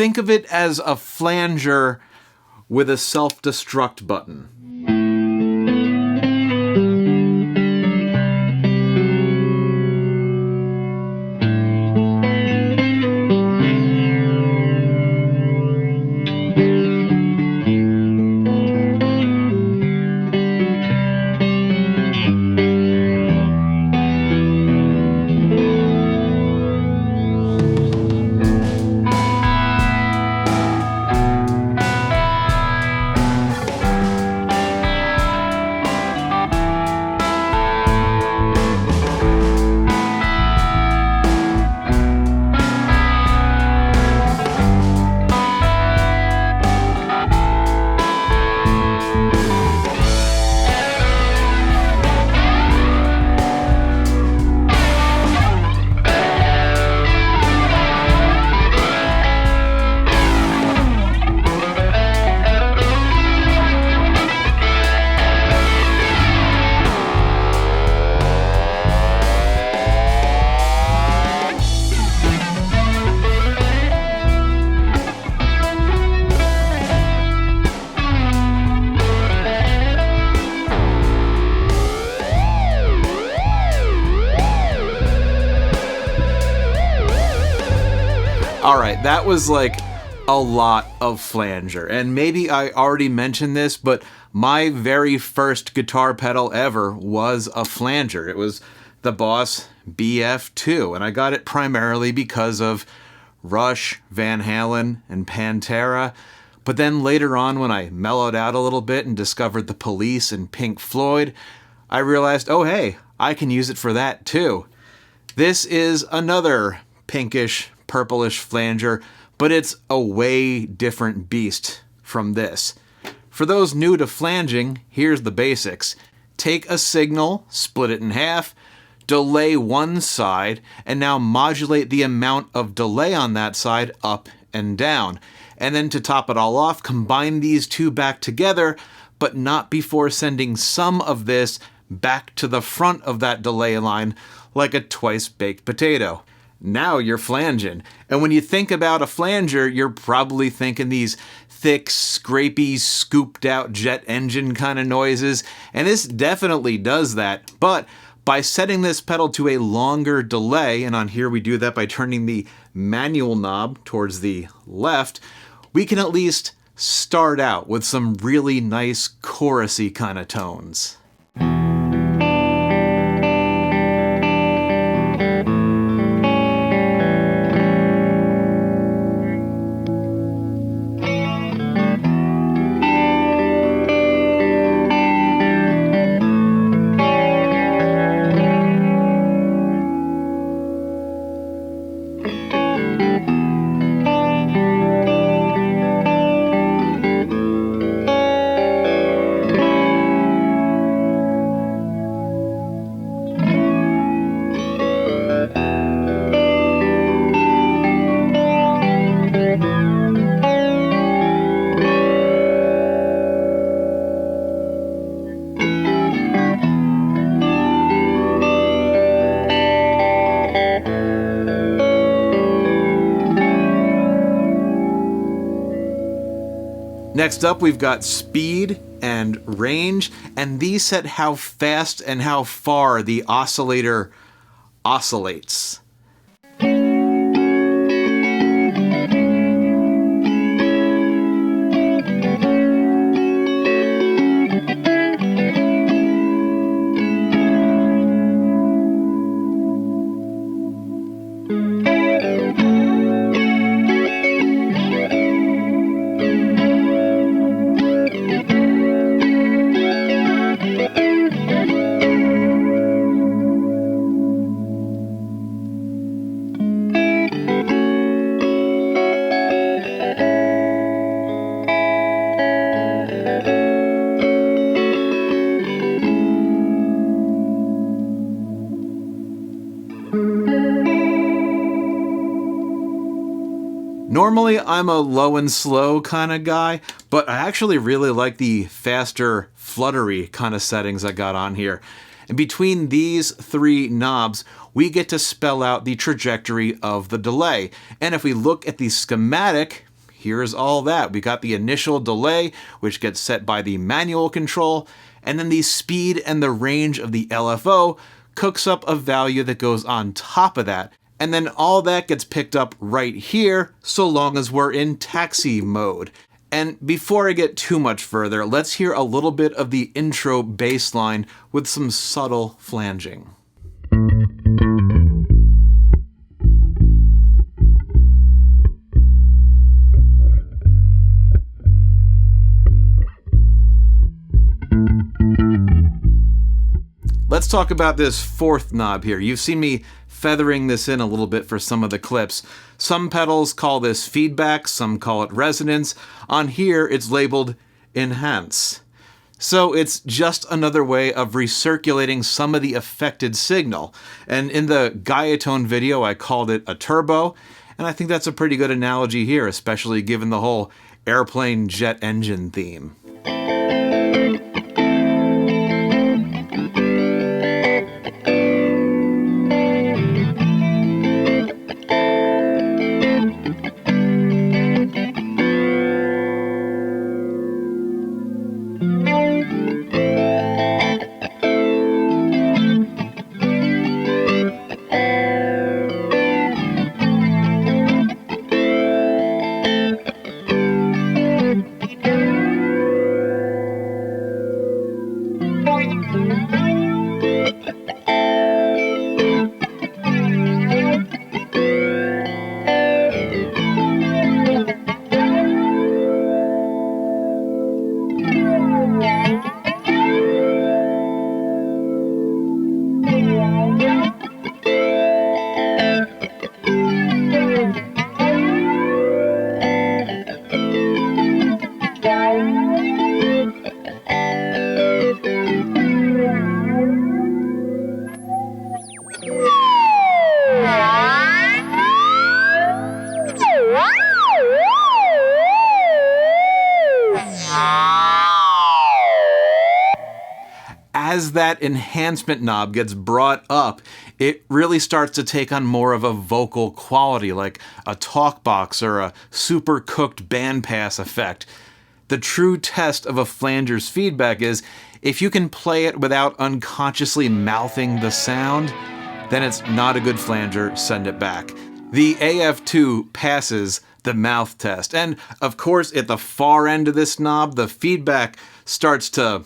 think of it as a flanger with a self-destruct button. Alright, that was like a lot of flanger, and maybe I already mentioned this, but my very first guitar pedal ever was a flanger. It was the Boss AF2, and I got it primarily because of Rush, Van Halen, and Pantera. But then later on, when I mellowed out a little bit and discovered the Police and Pink Floyd, I realized, oh hey, I can use it for that too. This is another pinkish, purplish flanger, but it's a way different beast from this. For those new to flanging, here's the basics. Take a signal, split it in half, delay one side, and now modulate the amount of delay on that side up and down. And then to top it all off, combine these two back together, but not before sending some of this back to the front of that delay line like a twice-baked potato. Now you're flanging. And when you think about a flanger, you're probably thinking these thick, scrapey, scooped out jet engine kind of noises. And this definitely does that. But by setting this pedal to a longer delay, and on here we do that by turning the manual knob towards the left, we can at least start out with some really nice chorusy kind of tones. Next up, we've got speed and range, and these set how fast and how far the oscillator oscillates. Normally, I'm a low and slow kind of guy, but I actually really like the faster, fluttery kind of settings I got on here. And between these three knobs, we get to spell out the trajectory of the delay. And if we look at the schematic, here's all that. We got the initial delay, which gets set by the manual control, and then the speed and the range of the LFO cooks up a value that goes on top of that. And then all that gets picked up right here, so long as we're in taxi mode. And before I get too much further, let's hear a little bit of the intro bass line with some subtle flanging. Let's talk about this fourth knob here. You've seen me feathering this in a little bit for some of the clips. Some pedals call this feedback, some call it resonance. On here, it's labeled enhance. So it's just another way of recirculating some of the affected signal. And in the Gaiatone video, I called it a turbo, and I think that's a pretty good analogy here, especially given the whole airplane jet engine theme. As that enhancement knob gets brought up, it really starts to take on more of a vocal quality, like a talk box or a super cooked bandpass effect. The true test of a flanger's feedback is if you can play it without unconsciously mouthing the sound, then it's not a good flanger, send it back. The AF2 passes the mouth test. And of course, at the far end of this knob, the feedback starts to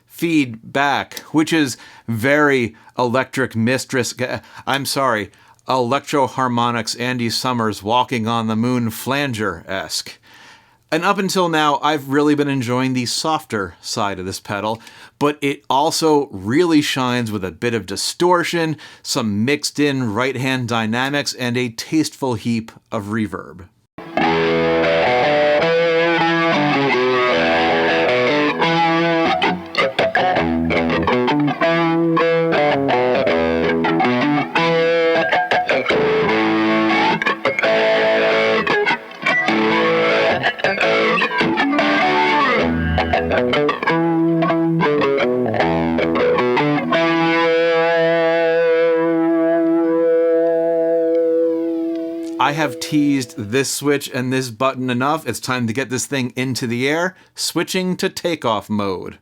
feedback, which is very Electric Mistress, Electro-Harmonix Andy Summers Walking on the Moon flanger-esque. And up until now, I've really been enjoying the softer side of this pedal, but it also really shines with a bit of distortion, some mixed-in right-hand dynamics, and a tasteful heap of reverb. I have teased this switch and this button enough. It's time to get this thing into the air, switching to takeoff mode.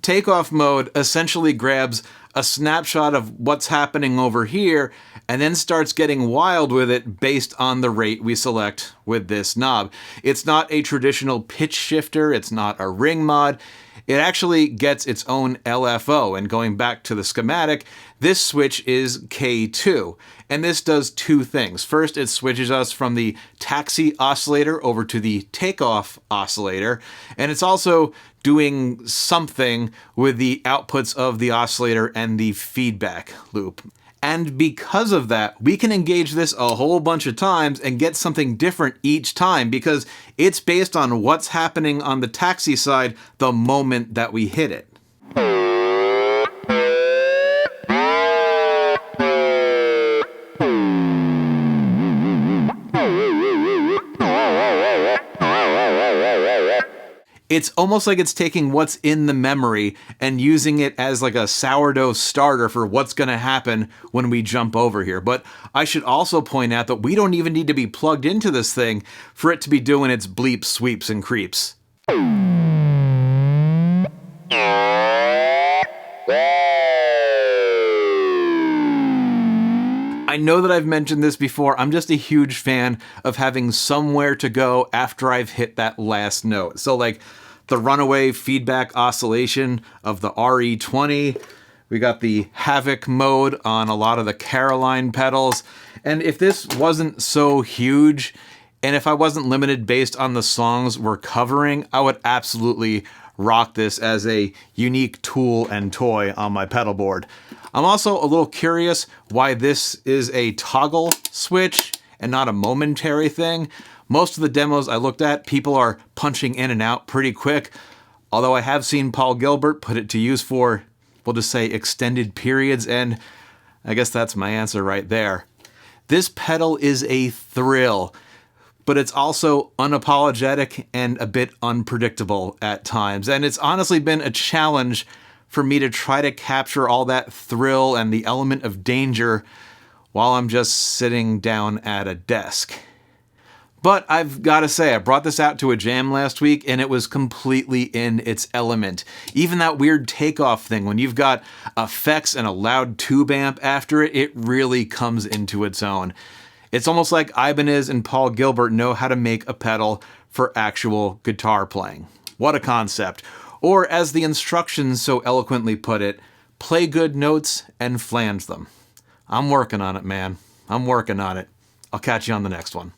Takeoff mode essentially grabs a snapshot of what's happening over here and then starts getting wild with it based on the rate we select with this knob. It's not a traditional pitch shifter, it's not a ring mod. It actually gets its own LFO, and going back to the schematic, this switch is K2, and this does two things. First, it switches us from the taxi oscillator over to the takeoff oscillator, and it's also doing something with the outputs of the oscillator and the feedback loop. And because of that, we can engage this a whole bunch of times and get something different each time because it's based on what's happening on the taxi side the moment that we hit it. It's almost like it's taking what's in the memory and using it as like a sourdough starter for what's going to happen when we jump over here. But I should also point out that we don't even need to be plugged into this thing for it to be doing its bleeps, sweeps, and creeps. I know that I've mentioned this before, I'm just a huge fan of having somewhere to go after I've hit that last note. So like the runaway feedback oscillation of the RE20, we got the Havoc mode on a lot of the Caroline pedals, and if this wasn't so huge, and if I wasn't limited based on the songs we're covering, I would absolutely rock this as a unique tool and toy on my pedal board. I'm also a little curious why this is a toggle switch and not a momentary thing. Most of the demos I looked at, people are punching in and out pretty quick, although I have seen Paul Gilbert put it to use for, we'll just say, extended periods, and I guess that's my answer right there. This pedal is a thrill, but it's also unapologetic and a bit unpredictable at times, and it's honestly been a challenge for me to try to capture all that thrill and the element of danger while I'm just sitting down at a desk. But I've got to say, I brought this out to a jam last week and it was completely in its element. Even that weird Takeoff thing, when you've got effects and a loud tube amp after it, it really comes into its own. It's almost like Ibanez and Paul Gilbert know how to make a pedal for actual guitar playing. What a concept. Or, as the instructions so eloquently put it, play good notes and flange them. I'm working on it, man. I'm working on it. I'll catch you on the next one.